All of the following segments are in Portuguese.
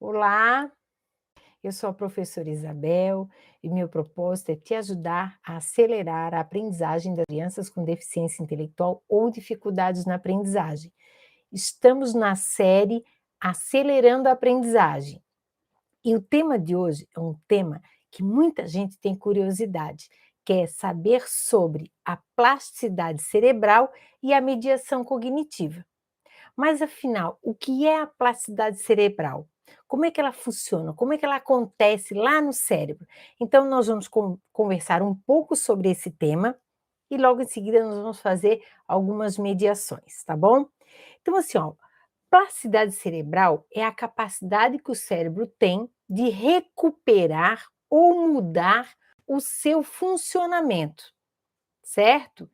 Olá, eu sou a professora Isabel e meu propósito é te ajudar a acelerar a aprendizagem das crianças com deficiência intelectual ou dificuldades na aprendizagem. Estamos na série Acelerando a Aprendizagem e o tema de hoje é um tema que muita gente tem curiosidade, que é saber sobre a plasticidade cerebral e a mediação cognitiva. Mas afinal, o que é a plasticidade cerebral? Como é que ela funciona? Como é que ela acontece lá no cérebro? Então, nós vamos conversar um pouco sobre esse tema e logo em seguida nós vamos fazer algumas mediações, tá bom? Então, assim, ó, plasticidade cerebral é a capacidade que o cérebro tem de recuperar ou mudar o seu funcionamento, certo?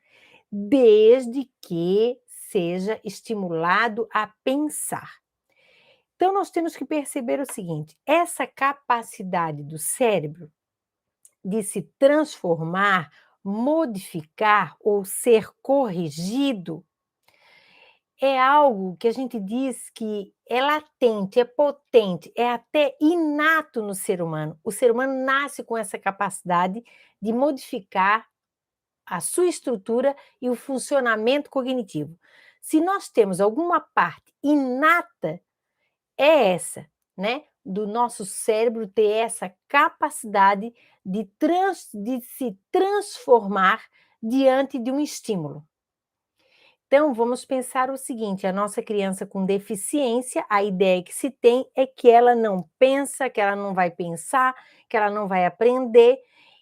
Desde que seja estimulado a pensar. Então, nós temos que perceber o seguinte: essa capacidade do cérebro de se transformar, modificar ou ser corrigido é algo que a gente diz que é latente, é potente, é até inato no ser humano. O ser humano nasce com essa capacidade de modificar a sua estrutura e o funcionamento cognitivo. Se nós temos alguma parte inata, é essa, né? Do nosso cérebro ter essa capacidade de se transformar diante de um estímulo. Então, vamos pensar o seguinte: a nossa criança com deficiência, a ideia que se tem é que ela não pensa, que ela não vai pensar, que ela não vai aprender.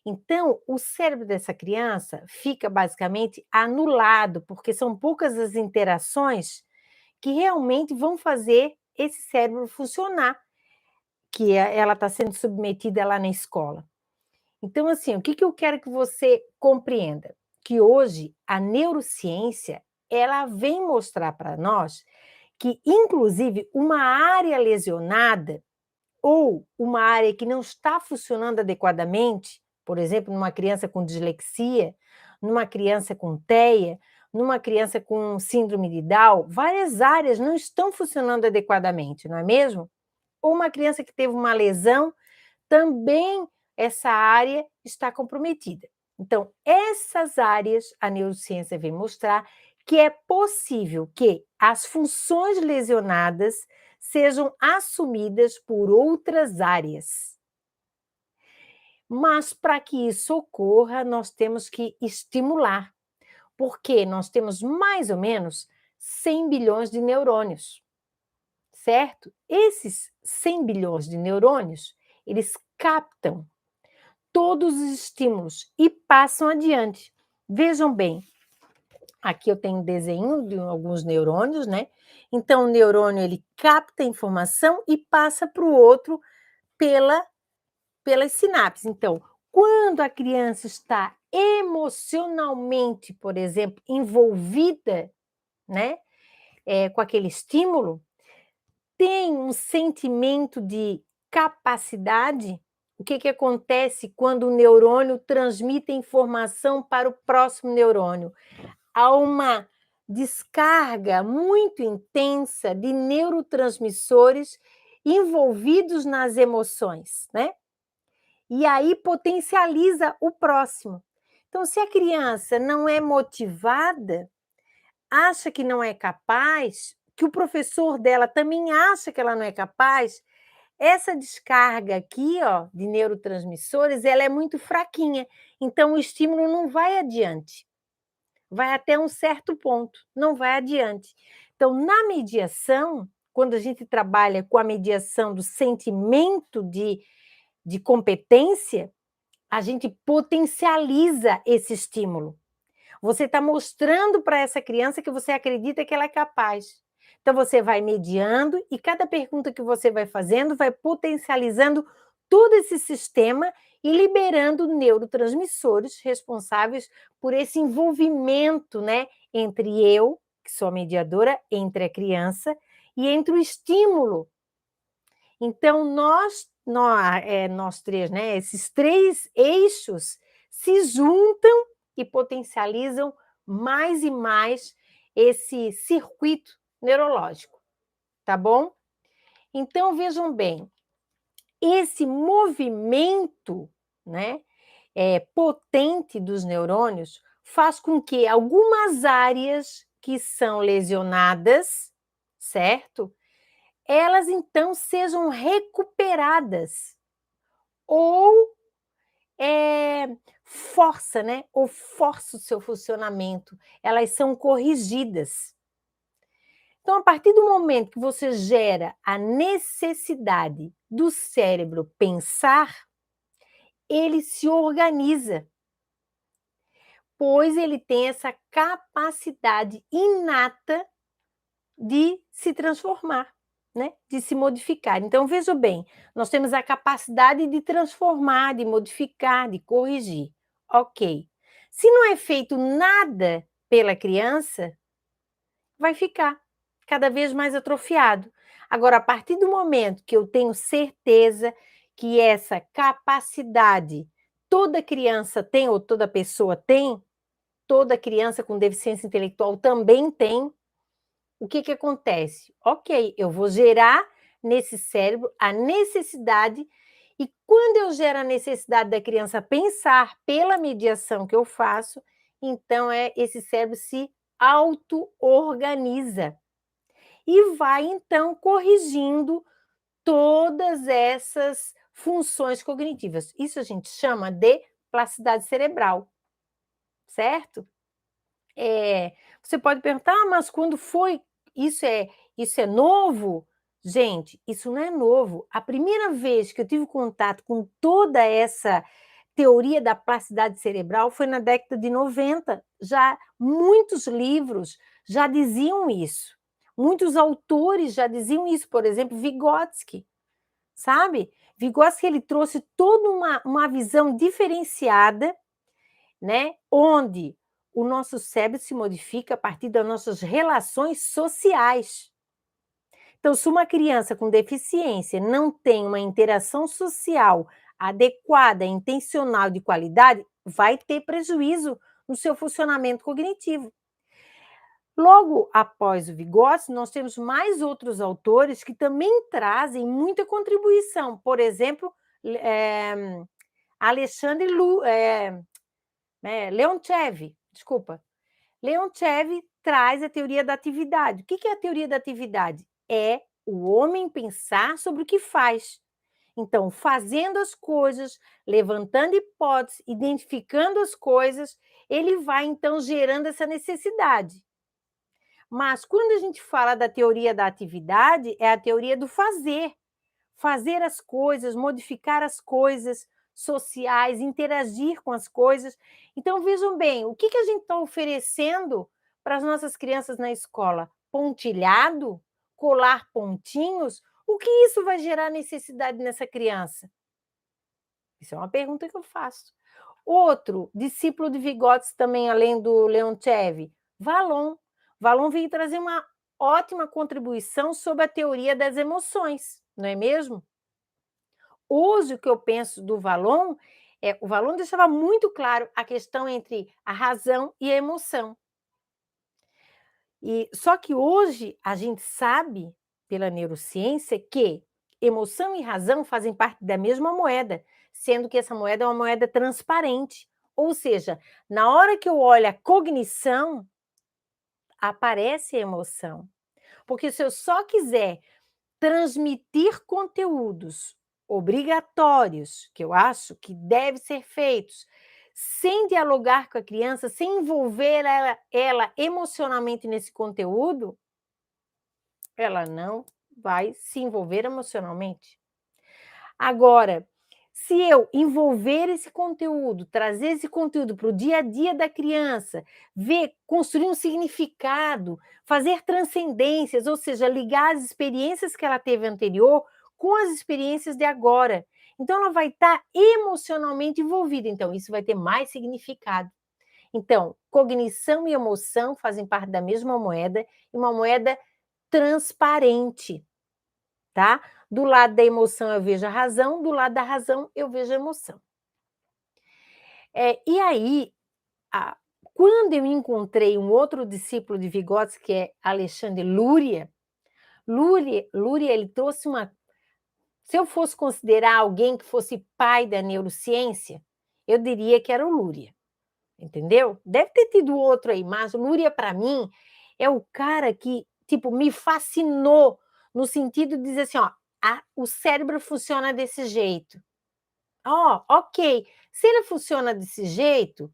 Então, o cérebro dessa criança fica basicamente anulado, porque são poucas as interações que realmente vão fazer esse cérebro funcionar, que ela está sendo submetida lá na escola. Então, assim, o que que eu quero que você compreenda? Que hoje a neurociência, ela vem mostrar para nós que, inclusive, uma área lesionada ou uma área que não está funcionando adequadamente, por exemplo, numa criança com dislexia, numa criança com TEA, numa criança com síndrome de Down, várias áreas não estão funcionando adequadamente, não é mesmo? Ou uma criança que teve uma lesão, também essa área está comprometida. Então, essas áreas, a neurociência vem mostrar que é possível que as funções lesionadas sejam assumidas por outras áreas. Mas para que isso ocorra, nós temos que estimular, porque nós temos mais ou menos 100 bilhões de neurônios, certo? Esses 100 bilhões de neurônios, eles captam todos os estímulos e passam adiante. Vejam bem, aqui eu tenho um desenho de alguns neurônios, né? Então, o neurônio ele capta a informação e passa para o outro pelas sinapses. Então, quando a criança está emocionalmente, por exemplo, envolvida, né, com aquele estímulo, tem um sentimento de capacidade. O que que acontece quando o neurônio transmite a informação para o próximo neurônio? Há uma descarga muito intensa de neurotransmissores envolvidos nas emoções, né? E aí potencializa o próximo. Então, se a criança não é motivada, acha que não é capaz, que o professor dela também acha que ela não é capaz, essa descarga aqui, ó, de neurotransmissores, ela é muito fraquinha. Então, o estímulo não vai adiante. Vai até um certo ponto, não vai adiante. Então, na mediação, quando a gente trabalha com a mediação do sentimento de competência, a gente potencializa esse estímulo. Você está mostrando para essa criança que você acredita que ela é capaz. Então, você vai mediando e cada pergunta que você vai fazendo vai potencializando todo esse sistema e liberando neurotransmissores responsáveis por esse envolvimento, né, entre eu, que sou a mediadora, entre a criança e entre o estímulo. Então, nós três, né, esses três eixos se juntam e potencializam mais e mais esse circuito neurológico, tá bom? Então, vejam bem, esse movimento, né, potente dos neurônios faz com que algumas áreas que são lesionadas, certo? Elas então sejam recuperadas ou força, né? Ou força o seu funcionamento. Elas são corrigidas. Então, a partir do momento que você gera a necessidade do cérebro pensar, ele se organiza, pois ele tem essa capacidade inata de se transformar, né? De se modificar. Então, veja bem, nós temos a capacidade de transformar, de modificar, de corrigir. Ok. Se não é feito nada pela criança, vai ficar cada vez mais atrofiado. Agora, a partir do momento que eu tenho certeza que essa capacidade toda criança tem, ou toda pessoa tem, toda criança com deficiência intelectual também tem, o que que acontece? Ok, eu vou gerar nesse cérebro a necessidade, e quando eu gero a necessidade da criança pensar pela mediação que eu faço, então esse cérebro se auto-organiza e vai então corrigindo todas essas funções cognitivas. Isso a gente chama de plasticidade cerebral, certo? Você pode perguntar: "Ah, mas quando foi? Isso é novo?" Gente, isso não é novo. A primeira vez que eu tive contato com toda essa teoria da plasticidade cerebral foi na década de 90. Já muitos livros já diziam isso. Muitos autores já diziam isso, por exemplo, Vygotsky, sabe? Vygotsky, ele trouxe toda uma visão diferenciada, né, onde o nosso cérebro se modifica a partir das nossas relações sociais. Então, se uma criança com deficiência não tem uma interação social adequada, intencional, de qualidade, vai ter prejuízo no seu funcionamento cognitivo. Logo após o Vygotsky, nós temos mais outros autores que também trazem muita contribuição. Por exemplo, Alexandre Leontiev, desculpa. Leontiev traz a teoria da atividade. O que é a teoria da atividade? É o homem pensar sobre o que faz. Então, fazendo as coisas, levantando hipóteses, identificando as coisas, ele vai então gerando essa necessidade. Mas quando a gente fala da teoria da atividade, é a teoria do fazer. Fazer as coisas, modificar as coisas sociais, interagir com as coisas. Então, vejam bem, o que a gente está oferecendo para as nossas crianças na escola? Pontilhado? Colar pontinhos? O que isso vai gerar necessidade nessa criança? Isso é uma pergunta que eu faço. Outro discípulo de Vygotsky também, além do Leontiev, Vallon. Vallon veio trazer uma ótima contribuição sobre a teoria das emoções, não é mesmo? Hoje, o que eu penso do Vallon o Vallon deixava muito claro a questão entre a razão e a emoção. Só que hoje a gente sabe, pela neurociência, que emoção e razão fazem parte da mesma moeda, sendo que essa moeda é uma moeda transparente. Ou seja, na hora que eu olho a cognição, aparece a emoção. Porque se eu só quiser transmitir conteúdos obrigatórios, que eu acho que devem ser feitos, sem dialogar com a criança, sem envolver ela emocionalmente nesse conteúdo, ela não vai se envolver emocionalmente. Agora, se eu envolver esse conteúdo, trazer esse conteúdo para o dia a dia da criança, ver, construir um significado, fazer transcendências, ou seja, ligar as experiências que ela teve anterior com as experiências de agora. Então, ela vai estar emocionalmente envolvida. Então, isso vai ter mais significado. Então, cognição e emoção fazem parte da mesma moeda, e uma moeda transparente, tá? Do lado da emoção eu vejo a razão, do lado da razão eu vejo a emoção. E aí, quando eu encontrei um outro discípulo de Vygotsky, que é Alexandre Luria, ele trouxe uma Se eu fosse considerar alguém que fosse pai da neurociência, eu diria que era o Luria, entendeu? Deve ter tido outro aí, mas o Luria, para mim, é o cara que, tipo, me fascinou no sentido de dizer assim, ó, o cérebro funciona desse jeito. Ó, ok, se ele funciona desse jeito,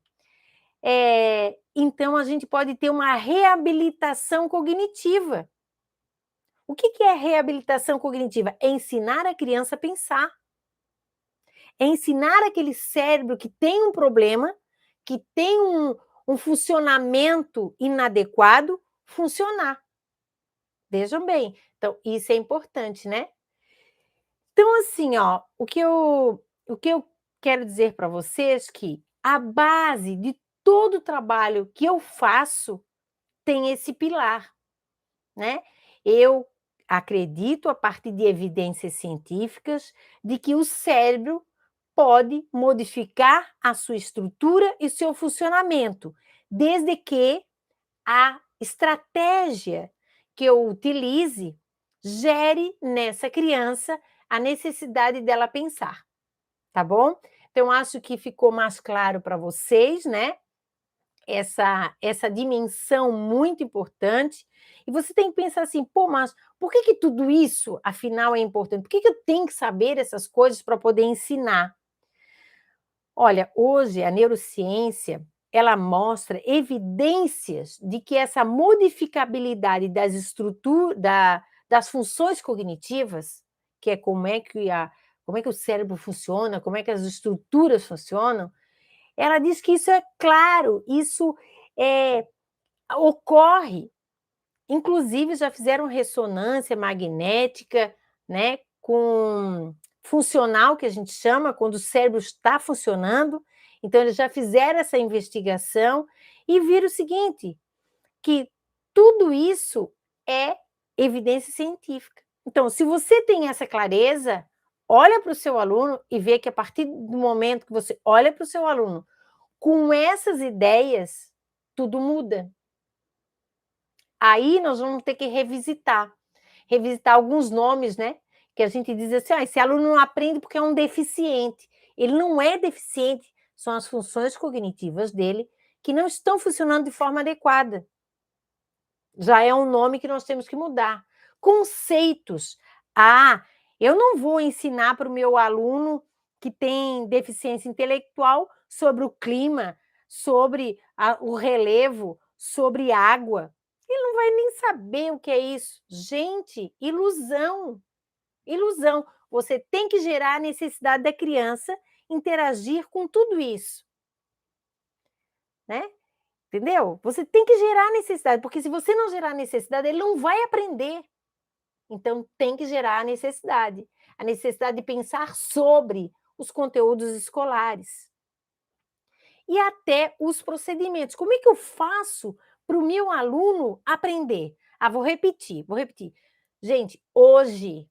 então a gente pode ter uma reabilitação cognitiva. O que é reabilitação cognitiva? É ensinar a criança a pensar. É ensinar aquele cérebro que tem um problema, que tem um funcionamento inadequado, funcionar. Vejam bem, então isso é importante, né? Então, assim, ó, o que eu quero dizer para vocês que a base de todo o trabalho que eu faço tem esse pilar, né? Eu acredito, a partir de evidências científicas, de que o cérebro pode modificar a sua estrutura e seu funcionamento, desde que a estratégia que eu utilize gere nessa criança a necessidade dela pensar, tá bom? Então, acho que ficou mais claro para vocês, né? Essa dimensão muito importante. E você tem que pensar assim, pô, mas por que tudo isso, afinal, é importante? Por que eu tenho que saber essas coisas para poder ensinar? Olha, hoje a neurociência, ela mostra evidências de que essa modificabilidade das estruturas, das funções cognitivas, que é como é que o cérebro funciona, como é que as estruturas funcionam, ela diz que isso é claro, isso ocorre. Inclusive, já fizeram ressonância magnética, né, com funcional, que a gente chama, quando o cérebro está funcionando. Então, eles já fizeram essa investigação e viram o seguinte, que tudo isso é evidência científica. Então, se você tem essa clareza, olha para o seu aluno e vê que a partir do momento que você olha para o seu aluno com essas ideias, tudo muda. Aí nós vamos ter que revisitar alguns nomes, né? Que a gente diz assim, esse aluno não aprende porque é um deficiente. Ele não é deficiente, são as funções cognitivas dele que não estão funcionando de forma adequada. Já é um nome que nós temos que mudar. Conceitos. Eu não vou ensinar para o meu aluno que tem deficiência intelectual sobre o clima, sobre o relevo, sobre água. Ele não vai nem saber o que é isso. Gente, ilusão. Ilusão. Você tem que gerar a necessidade da criança interagir com tudo isso, né? Entendeu? Você tem que gerar necessidade, porque se você não gerar necessidade, ele não vai aprender. Então, tem que gerar a necessidade de pensar sobre os conteúdos escolares. E até os procedimentos. Como é que eu faço para o meu aluno aprender? Vou repetir. Gente, hoje,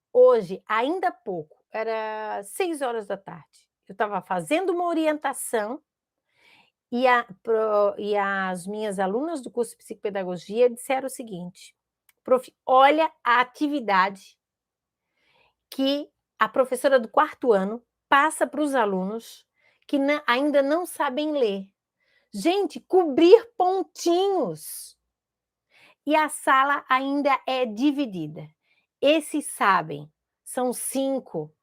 ainda há pouco, era 6 horas da tarde, eu estava fazendo uma orientação e as minhas alunas do curso de psicopedagogia disseram o seguinte: prof, olha a atividade que a professora do 4º ano passa para os alunos que ainda não sabem ler. Gente, cobrir pontinhos. E a sala ainda é dividida. Esses sabem, são 5.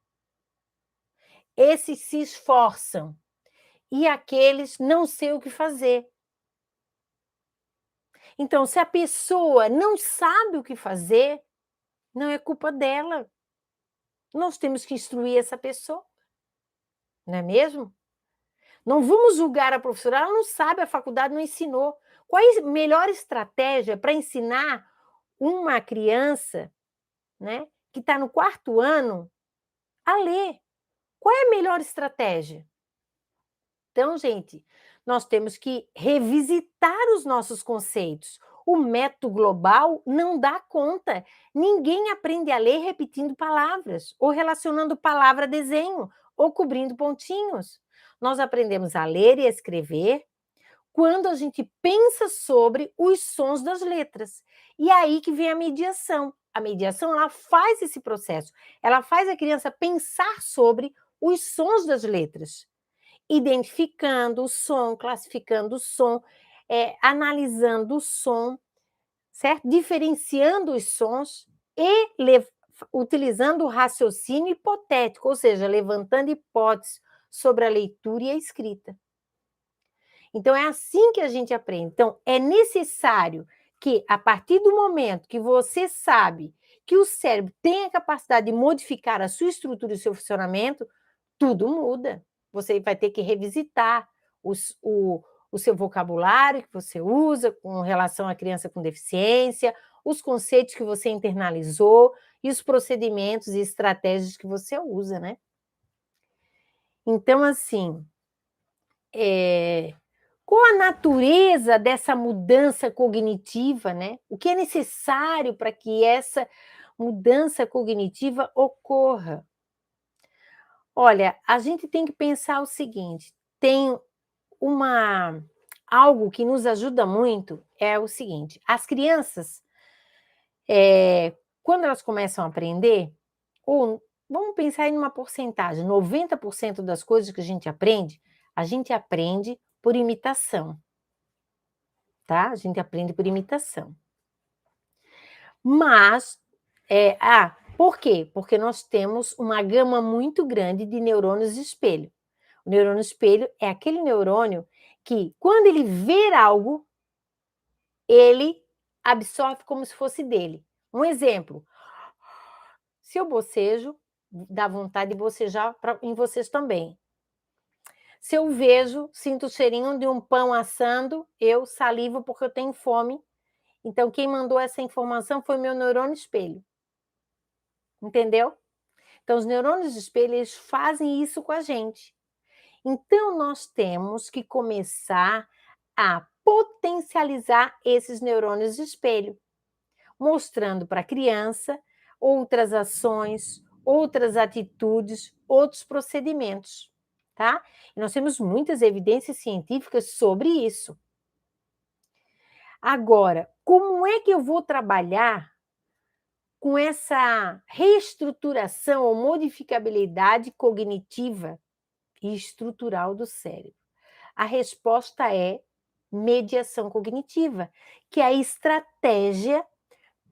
Esses se esforçam. E aqueles não sei o que fazer. Então, se a pessoa não sabe o que fazer, não é culpa dela. Nós temos que instruir essa pessoa. Não é mesmo? Não vamos julgar a professora, ela não sabe, a faculdade não ensinou. Qual é a melhor estratégia para ensinar uma criança, né, que está no 4º ano a ler? Qual é a melhor estratégia? Então, gente, nós temos que revisitar os nossos conceitos. O método global não dá conta. Ninguém aprende a ler repetindo palavras, ou relacionando palavra a desenho, ou cobrindo pontinhos. Nós aprendemos a ler e a escrever quando a gente pensa sobre os sons das letras. E aí que vem a mediação. a mediação, ela faz esse processo. Ela faz a criança pensar sobre os sons das letras, identificando o som, classificando o som, analisando o som, certo? Diferenciando os sons e utilizando o raciocínio hipotético, ou seja, levantando hipóteses sobre a leitura e a escrita. Então, é assim que a gente aprende. Então, é necessário que, a partir do momento que você sabe que o cérebro tem a capacidade de modificar a sua estrutura e o seu funcionamento, tudo muda. Você vai ter que revisitar o seu vocabulário que você usa com relação à criança com deficiência, os conceitos que você internalizou e os procedimentos e estratégias que você usa, né? Então, assim, qual a natureza dessa mudança cognitiva, né? O que é necessário para que essa mudança cognitiva ocorra? Olha, a gente tem que pensar o seguinte: tem algo que nos ajuda muito, é o seguinte: as crianças, quando elas começam a aprender, ou vamos pensar em uma porcentagem, 90% das coisas que a gente aprende por imitação, tá? A gente aprende por imitação. Mas, por quê? Porque nós temos uma gama muito grande de neurônios de espelho. O neurônio espelho é aquele neurônio que, quando ele vê algo, ele absorve como se fosse dele. Um exemplo: se eu bocejo, dá vontade de bocejar em vocês também. Se eu vejo, sinto o cheirinho de um pão assando, eu salivo porque eu tenho fome. Então, quem mandou essa informação foi meu neurônio espelho. Entendeu? Então, os neurônios de espelho, eles fazem isso com a gente. Então, nós temos que começar a potencializar esses neurônios de espelho, mostrando para a criança outras ações, outras atitudes, outros procedimentos, tá? E nós temos muitas evidências científicas sobre isso. Agora, como é que eu vou trabalhar com essa reestruturação ou modificabilidade cognitiva e estrutural do cérebro? A resposta é mediação cognitiva, que é a estratégia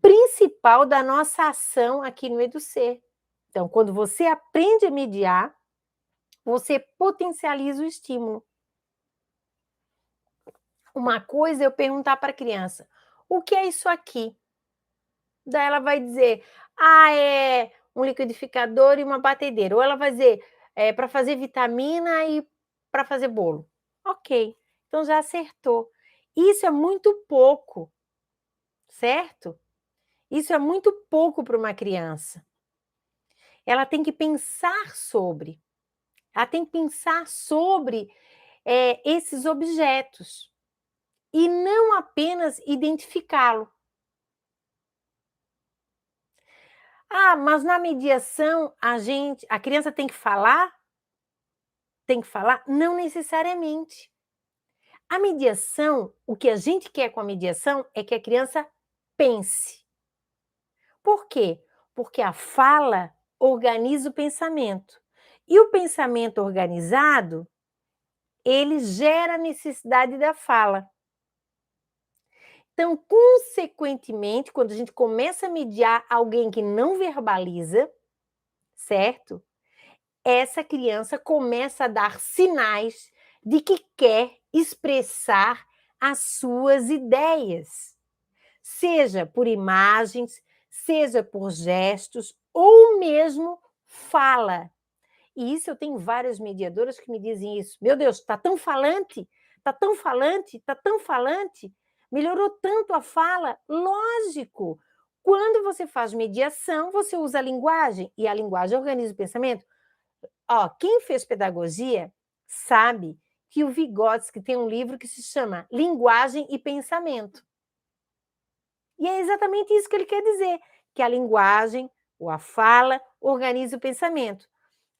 principal da nossa ação aqui no EduSer. Então, quando você aprende a mediar, você potencializa o estímulo. Uma coisa é eu perguntar para a criança: o que é isso aqui? Daí ela vai dizer: é um liquidificador e uma batedeira. Ou ela vai dizer: é para fazer vitamina e para fazer bolo. Ok, então já acertou. Isso é muito pouco, certo? Isso é muito pouco para uma criança. Ela tem que pensar sobre. Ela tem que pensar sobre esses objetos e não apenas identificá-lo. Mas na mediação a criança tem que falar? Tem que falar? Não necessariamente. A mediação, o que a gente quer com a mediação é que a criança pense. Por quê? Porque a fala organiza o pensamento. E o pensamento organizado, ele gera a necessidade da fala. Então, consequentemente, quando a gente começa a mediar alguém que não verbaliza, certo? Essa criança começa a dar sinais de que quer expressar as suas ideias, seja por imagens, seja por gestos ou mesmo fala. E isso eu tenho várias mediadoras que me dizem isso. Meu Deus, está tão falante, está tão falante, está tão falante, melhorou tanto a fala. Lógico, quando você faz mediação, você usa a linguagem, e a linguagem organiza o pensamento. Quem fez pedagogia sabe que o Vygotsky tem um livro que se chama Linguagem e Pensamento. E é exatamente isso que ele quer dizer, que a linguagem ou a fala organiza o pensamento.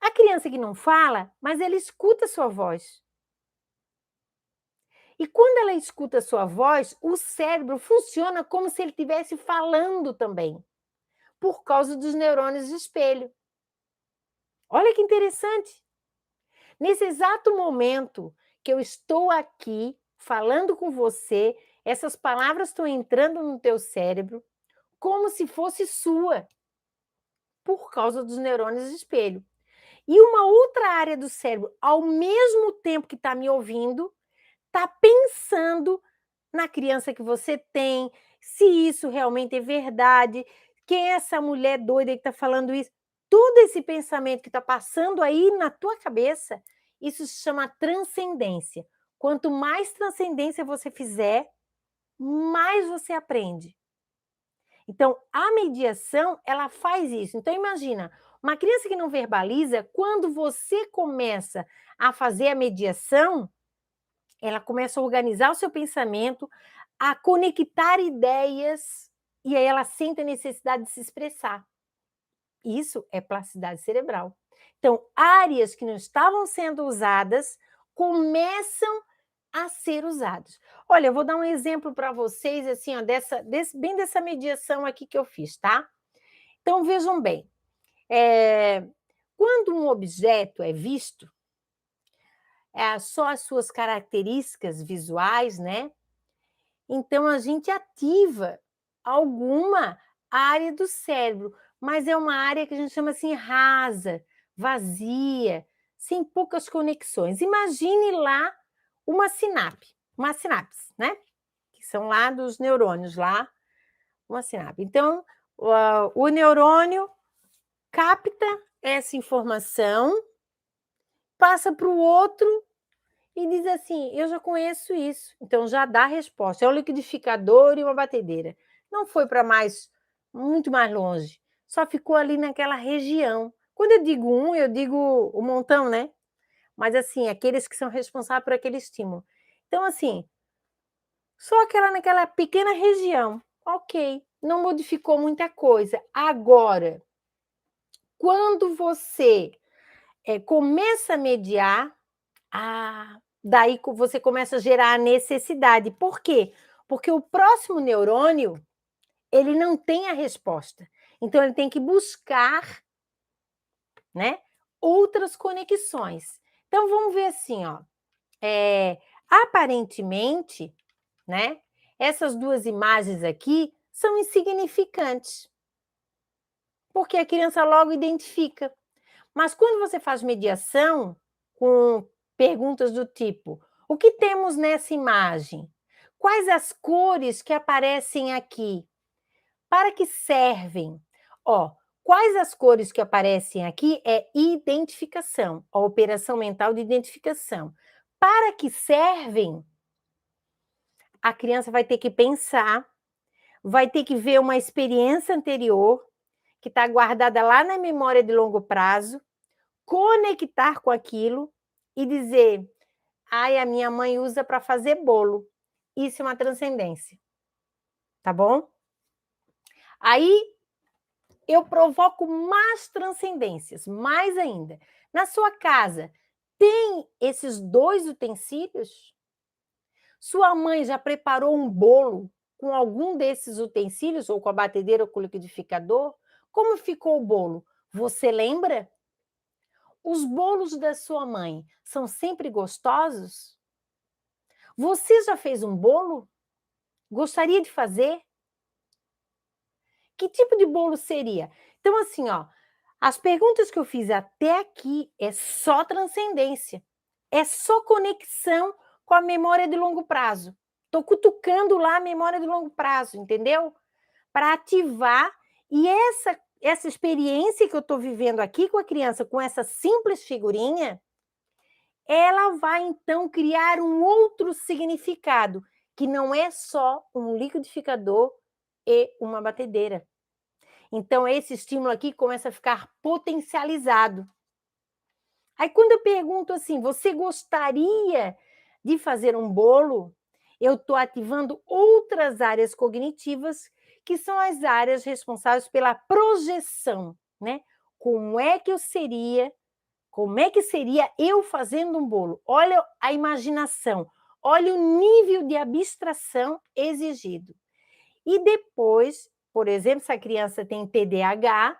A criança que não fala, mas ela escuta a sua voz. E quando ela escuta a sua voz, o cérebro funciona como se ele estivesse falando também. por causa dos neurônios de espelho. Olha que interessante. Nesse exato momento que eu estou aqui falando com você, essas palavras estão entrando no teu cérebro como se fosse sua, por causa dos neurônios de espelho. E uma outra área do cérebro, ao mesmo tempo que está me ouvindo, está pensando na criança que você tem, se isso realmente é verdade, quem é essa mulher doida que está falando isso. Todo esse pensamento que está passando aí na tua cabeça, isso se chama transcendência. Quanto mais transcendência você fizer, mais você aprende. Então, a mediação, ela faz isso. Então, imagina, uma criança que não verbaliza, quando você começa a fazer a mediação, ela começa a organizar o seu pensamento, a conectar ideias, e aí ela sente a necessidade de se expressar. Isso é plasticidade cerebral. Então, áreas que não estavam sendo usadas começam a ser usadas. Olha, eu vou dar um exemplo para vocês, assim, ó, bem dessa mediação aqui que eu fiz, tá? Então, vejam bem, quando um objeto é visto, só as suas características visuais, né? Então, a gente ativa alguma área do cérebro, mas é uma área que a gente chama assim rasa, vazia, sem poucas conexões. Imagine lá uma sinapse, né? Que são lá dos neurônios, lá, uma sinapse. Então, o neurônio capta essa informação, passa para o outro e diz assim: eu já conheço isso, então já dá a resposta. É um liquidificador e uma batedeira. Não foi para muito mais longe, só ficou ali naquela região. Quando eu digo eu digo o montão, né? Mas assim, aqueles que são responsáveis por aquele estímulo. Então, assim, só naquela pequena região. Ok, não modificou muita coisa. Agora, quando você começa a mediar, daí você começa a gerar a necessidade. Por quê? Porque o próximo neurônio, ele não tem a resposta. Então, ele tem que buscar, né, outras conexões. Então, vamos ver assim, ó. Aparentemente, né, essas duas imagens aqui são insignificantes, porque a criança logo identifica. Mas quando você faz mediação com perguntas do tipo: o que temos nessa imagem? Quais as cores que aparecem aqui? Para que servem? Ó, quais as cores que aparecem aqui é identificação, a operação mental de identificação. Para que servem? A criança vai ter que pensar, vai ter que ver uma experiência anterior, que está guardada lá na memória de longo prazo, conectar com aquilo e dizer: ai, a minha mãe usa para fazer bolo. Isso é uma transcendência. Tá bom? Aí eu provoco mais transcendências, mais ainda. Na sua casa, tem esses 2 utensílios? Sua mãe já preparou um bolo com algum desses utensílios, ou com a batedeira ou com o liquidificador? Como ficou o bolo? Você lembra? Os bolos da sua mãe são sempre gostosos? Você já fez um bolo? Gostaria de fazer? Que tipo de bolo seria? Então, assim, ó, as perguntas que eu fiz até aqui é só transcendência, é só conexão com a memória de longo prazo. Estou cutucando lá a memória de longo prazo, entendeu? Para ativar, e essa experiência que eu estou vivendo aqui com a criança, com essa simples figurinha, ela vai então criar um outro significado, que não é só um liquidificador e uma batedeira. Então, esse estímulo aqui começa a ficar potencializado. Aí, quando eu pergunto assim, você gostaria de fazer um bolo? Eu estou ativando outras áreas cognitivas, que são as áreas responsáveis pela projeção, né? Como é que seria eu fazendo um bolo? Olha a imaginação, olha o nível de abstração exigido. E depois, por exemplo, se a criança tem TDAH,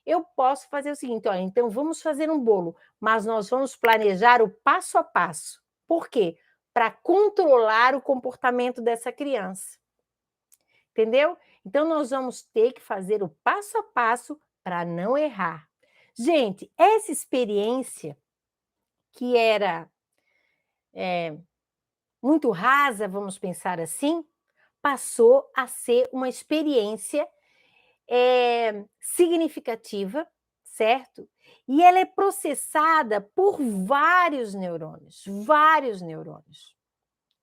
eu posso fazer o seguinte: olha, então vamos fazer um bolo, mas nós vamos planejar o passo a passo. Por quê? Para controlar o comportamento dessa criança. Entendeu? Então, nós vamos ter que fazer o passo a passo para não errar. Gente, essa experiência que era muito rasa, vamos pensar assim, passou a ser uma experiência significativa, certo? E ela é processada por vários neurônios, vários neurônios.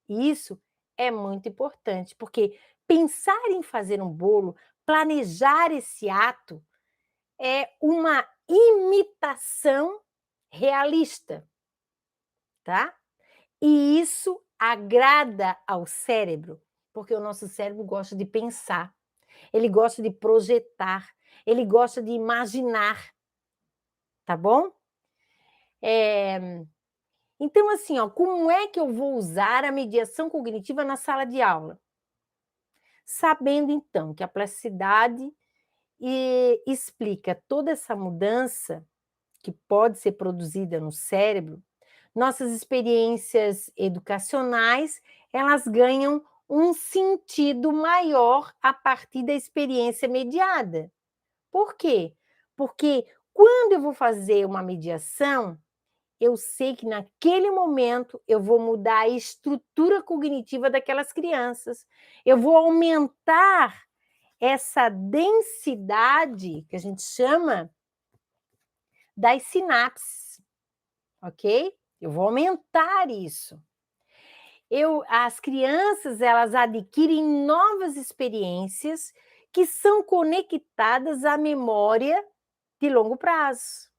E isso é muito importante, porque pensar em fazer um bolo, planejar esse ato, é uma imitação realista, tá? E isso agrada ao cérebro, porque o nosso cérebro gosta de pensar, ele gosta de projetar, ele gosta de imaginar, tá bom? Então, assim, ó, como é que eu vou usar a mediação cognitiva na sala de aula? Sabendo, então, que a plasticidade explica toda essa mudança que pode ser produzida no cérebro, nossas experiências educacionais, elas ganham um sentido maior a partir da experiência mediada. Por quê? Porque quando eu vou fazer uma mediação, eu sei que naquele momento eu vou mudar a estrutura cognitiva daquelas crianças. Eu vou aumentar essa densidade, que a gente chama das sinapses, ok? Eu vou aumentar isso. As crianças, elas adquirem novas experiências que são conectadas à memória de longo prazo.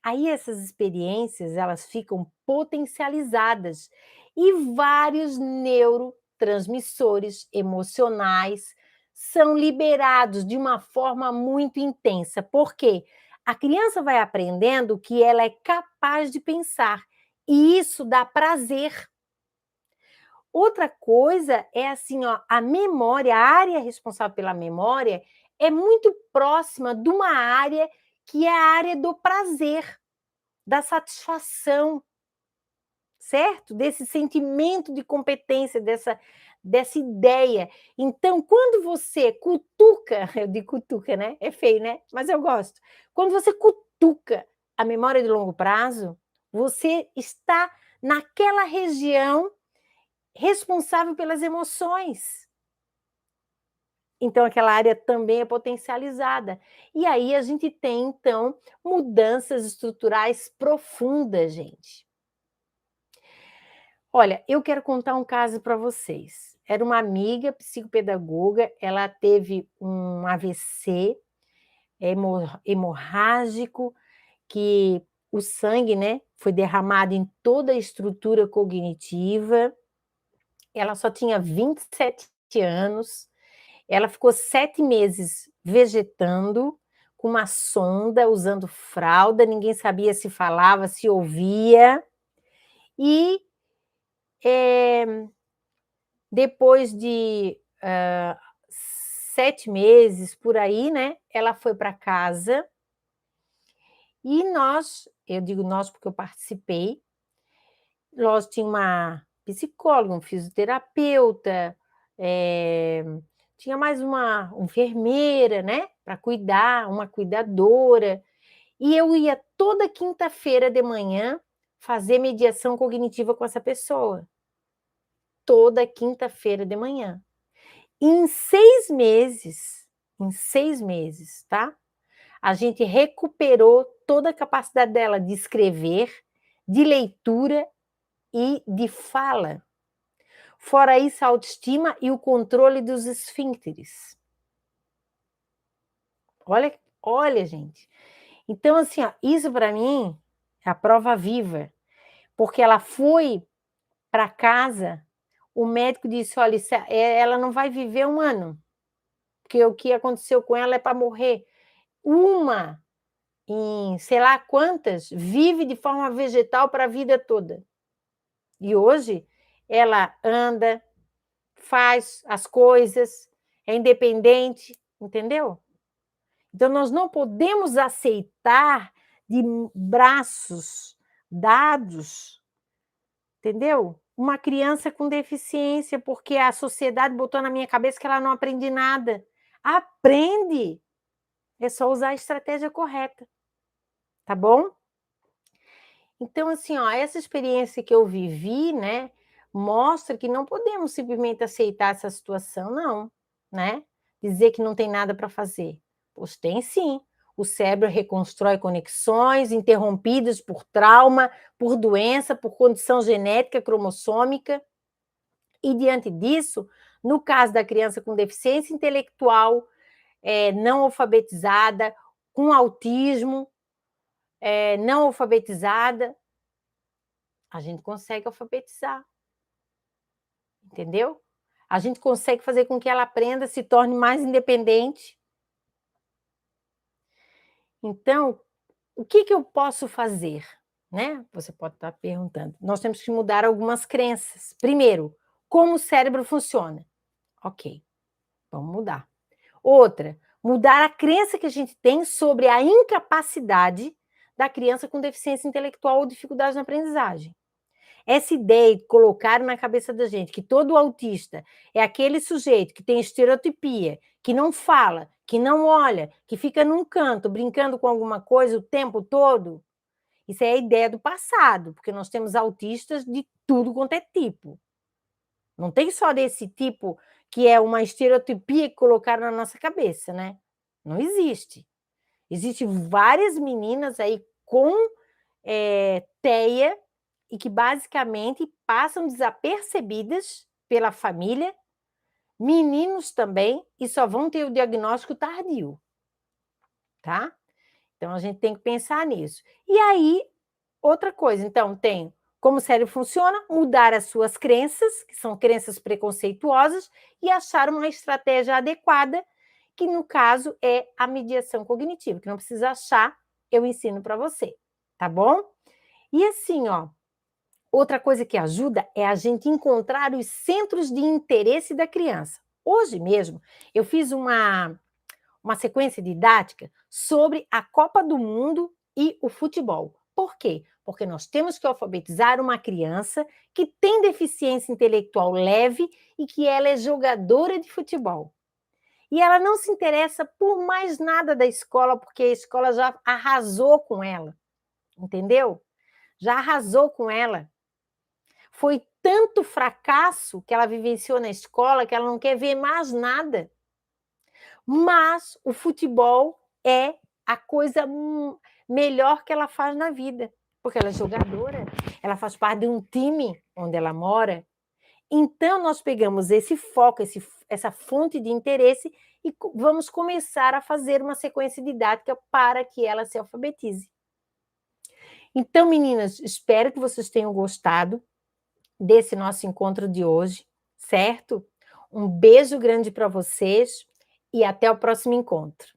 Aí essas experiências, elas ficam potencializadas e vários neurotransmissores emocionais são liberados de uma forma muito intensa. Por quê? A criança vai aprendendo que ela é capaz de pensar e isso dá prazer. Outra coisa é assim, ó, a memória, a área responsável pela memória é muito próxima de uma área que é a área do prazer, da satisfação, certo? Desse sentimento de competência, dessa ideia. Então, quando você cutuca, eu digo cutuca, né? É feio, né? Mas eu gosto. Quando você cutuca a memória de longo prazo, você está naquela região responsável pelas emoções. Então, aquela área também é potencializada. E aí a gente tem, então, mudanças estruturais profundas, gente. Olha, eu quero contar um caso para vocês. Era uma amiga psicopedagoga, ela teve um AVC hemorrágico, que o sangue, né, foi derramado em toda a estrutura cognitiva. Ela só tinha 27 anos. Ela ficou 7 meses vegetando, com uma sonda, usando fralda, ninguém sabia se falava, se ouvia. E depois de 7 meses, por aí, né, ela foi para casa e nós, eu digo nós porque eu participei, nós tinha uma psicóloga, um fisioterapeuta, tinha mais uma enfermeira, né, para cuidar, uma cuidadora, e eu ia toda quinta-feira de manhã fazer mediação cognitiva com essa pessoa. Toda quinta-feira de manhã. Em 6 meses, tá? A gente recuperou toda a capacidade dela de escrever, de leitura e de fala. Fora isso, a autoestima e o controle dos esfíncteres. Olha, gente. Então, assim, ó, isso para mim é a prova viva, porque ela foi para casa, o médico disse: olha, ela não vai viver 1 ano, porque o que aconteceu com ela é para morrer. Uma em sei lá quantas vive de forma vegetal para a vida toda. E hoje ela anda, faz as coisas, é independente, entendeu? Então, nós não podemos aceitar de braços dados, entendeu? Uma criança com deficiência, porque a sociedade botou na minha cabeça que ela não aprende nada. Aprende! É só usar a estratégia correta, tá bom? Então, assim, ó, essa experiência que eu vivi, né, mostra que não podemos simplesmente aceitar essa situação, não, né? Dizer que não tem nada para fazer. Pois tem sim. O cérebro reconstrói conexões interrompidas por trauma, por doença, por condição genética cromossômica. E diante disso, no caso da criança com deficiência intelectual, não alfabetizada, com autismo, não alfabetizada, a gente consegue alfabetizar, entendeu? A gente consegue fazer com que ela aprenda, se torne mais independente. Então, o que que eu posso fazer, né? Você pode estar perguntando. Nós temos que mudar algumas crenças. Primeiro, como o cérebro funciona. Ok, vamos mudar. Outra, mudar a crença que a gente tem sobre a incapacidade da criança com deficiência intelectual ou dificuldade na aprendizagem. Essa ideia de colocar na cabeça da gente que todo autista é aquele sujeito que tem estereotipia, que não fala, que não olha, que fica num canto brincando com alguma coisa o tempo todo, isso é a ideia do passado, porque nós temos autistas de tudo quanto é tipo. Não tem só desse tipo que é uma estereotipia que colocaram na nossa cabeça, né? Não existe. Existem várias meninas aí com TEA e que basicamente passam desapercebidas pela família, meninos também, e só vão ter o diagnóstico tardio, tá? Então a gente tem que pensar nisso. E aí, outra coisa, então, tem como o cérebro funciona, mudar as suas crenças, que são crenças preconceituosas, e achar uma estratégia adequada, que no caso é a mediação cognitiva, que não precisa achar, eu ensino para você, tá bom? E assim, ó, outra coisa que ajuda é a gente encontrar os centros de interesse da criança. Hoje mesmo, eu fiz uma sequência didática sobre a Copa do Mundo e o futebol. Por quê? Porque nós temos que alfabetizar uma criança que tem deficiência intelectual leve e que ela é jogadora de futebol. E ela não se interessa por mais nada da escola, porque a escola já arrasou com ela, entendeu? Já arrasou com ela. Foi tanto fracasso que ela vivenciou na escola que ela não quer ver mais nada. Mas o futebol é a coisa melhor que ela faz na vida, porque ela é jogadora, ela faz parte de um time onde ela mora. Então, nós pegamos esse foco, essa fonte de interesse e vamos começar a fazer uma sequência didática para que ela se alfabetize. Então, meninas, espero que vocês tenham gostado desse nosso encontro de hoje, certo? Um beijo grande para vocês e até o próximo encontro.